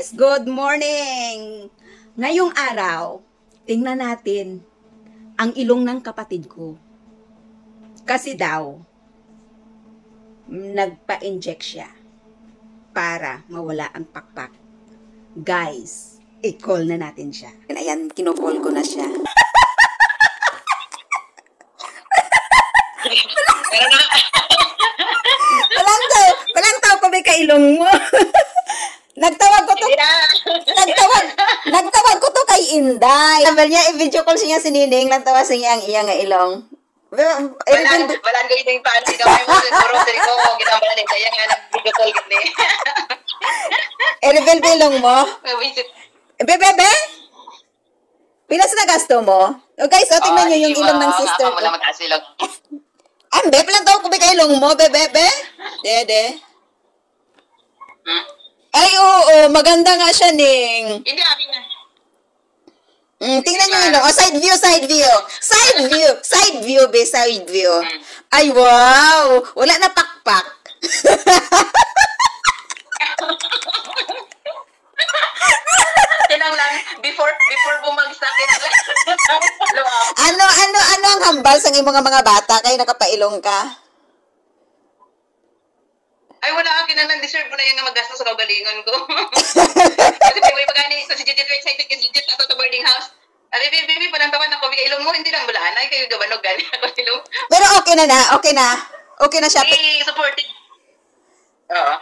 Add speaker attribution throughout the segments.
Speaker 1: guys! Good morning! Ngayong araw, tingnan natin ang ilong ng kapatid ko. Kasi daw, nagpa-inject siya para mawala ang pakpak. Guys, i-call na natin siya. Ayan, kinukall ko na siya. Walang tao ko may kailong mo. Nagtawag ko to kay Inday. Sabi niya, i-video call siya si Nining, nagtawa siya ang iyang ilong.
Speaker 2: Balan ko yung paano si kamay mo, siguro ko, ginamala din kaya nga nag-video call gini.
Speaker 1: I-reveal ko ilong mo? Bebe? Pilas na gasto mo? O guys, o tingnan nyo yung ilong ng sister ko.
Speaker 2: Wala mataas ilong.
Speaker 1: Bebe lang daw ko may kailong mo, bebe? Dede? Ay, oo, maganda nga siya, Ning.
Speaker 2: Hindi, abi na.
Speaker 1: Tingnan nyo yun, side view. Side view. Ay, wow! Wala na pakpak.
Speaker 2: Tinang lang, before bumagsak,
Speaker 1: Ano ang hambal sa mga bata kay nakapailong ka?
Speaker 2: Ay, wala ka kinang deserve mo na yung magastos sa kaugalingan ko. Kasi may pagani ko si Jidit, excited ka Jidit ato sa boarding house. Abi, baby, parang tawan ako, bigay ilong mo, hindi lang bulaan. Ay, kayo gabanog gani ako ilong.
Speaker 1: Pero okay na. Okay na siya.
Speaker 2: Supportive. Oo.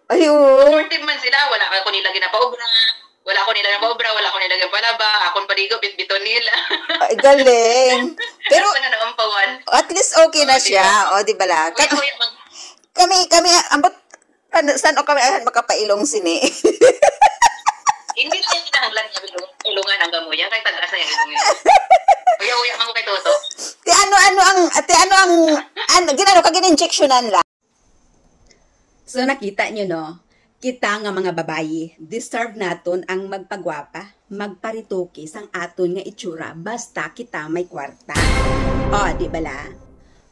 Speaker 1: Ayun.
Speaker 2: Supportive man sila, wala ako nila ginapaobra. Wala ko nila palaba. Akong paligo, bit-bito nila.
Speaker 1: Ay, galing. Pero, at least okay na siya. O, di ba la? Kami, ambot, saan o kami makapailong sini?
Speaker 2: Hindi na yung kinahanglan niya ilungan ang gamuya, kahit tagas na yung ilungan. Uya man ko kay Toto. Ginano ka gin-injectionan lang. So, nakita nyo, no? Kita nga mga babayi, deserve naton ang magpagwapa, magparituki sang aton nga itsura, basta kita may kwarta. O, di bala?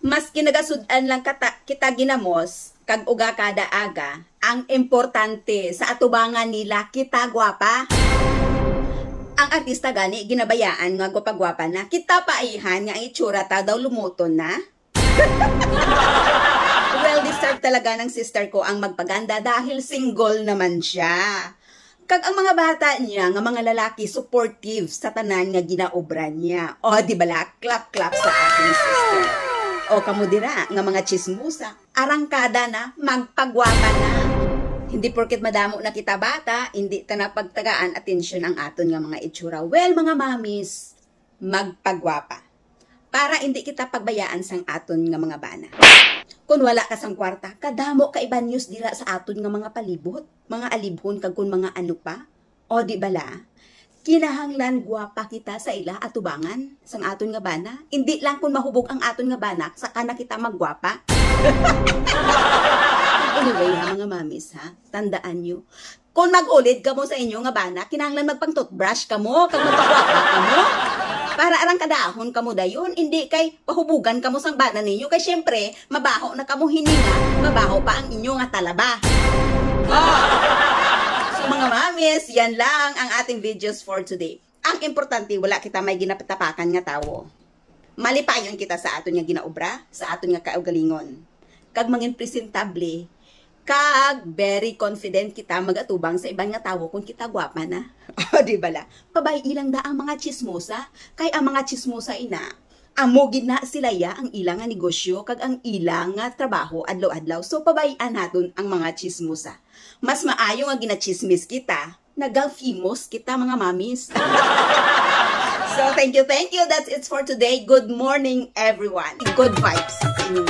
Speaker 2: Mas kinagasudan lang kita ginamos, kag uga kada aga, ang importante sa atubangan nila kita gwapa. Ang artista gani, ginabayaan nga gwapa-gwapa na, kita paihan nga ang itsura ta daw lumuton na. Well, deserve talaga ng sister ko ang magpaganda dahil single naman siya. Kag ang mga bata niya, nga mga lalaki, supportive sa tanan nga ginaobra niya. O, di bala, clap-clap sa ating sister. O, kamudira, nga mga chismusa, arangkada na, magpagwapa na. Hindi porket madamo na kita bata, hindi ta na pagtagaan atensyon ang aton nga mga itsura. Well, mga mamis, magpagwapa. Para hindi kita pagbayaan sang aton nga mga bana. Kung wala ka sang kwarta, kadamo ka iban news dira sa aton nga mga palibot, mga alibhon kag kun mga ano pa. O di bala, kinahanglan gwapa kita sa ila atubangan sang aton nga bana. Hindi lang kung mahubog ang aton nga bana, saka na kita maggwapa. Anyway, ha, mga mamis, ha, tandaan nyo. Kung mag-ulit ka mo sa inyo nga bana, kinahanglan magpang-toothbrush ka mo, kag magpagwapa ka mo. Para arang kadahon kamo dayon, hindi kay pahubugan kamo sang bana ninyo, kay syempre mabaho na kamo hininga, mabaho pa ang inyo nga talaba. So mga mamis, yan lang ang ating videos for today. Ang importante, wala kita may ginapatapakan nga tawo. Malipayon kita sa aton nga ginaobra, sa aton nga kaugalingon. Kag mangin presentable, kag very confident kita magatubang sa ibang nga tawo kung kita gwapa na. O, di bala? Pabay ilang da ang mga chismosa, kay ang mga chismosa ina, amogin na sila ya ang ilang nga negosyo, kag ang ilang nga trabaho adlaw-adlaw. So, pabayan naton ang mga chismosa. Mas maayo nga ginachismis kita, nagal-famous kita mga mamis. So, thank you. That's it for today. Good morning, everyone. Good vibes sa inyo.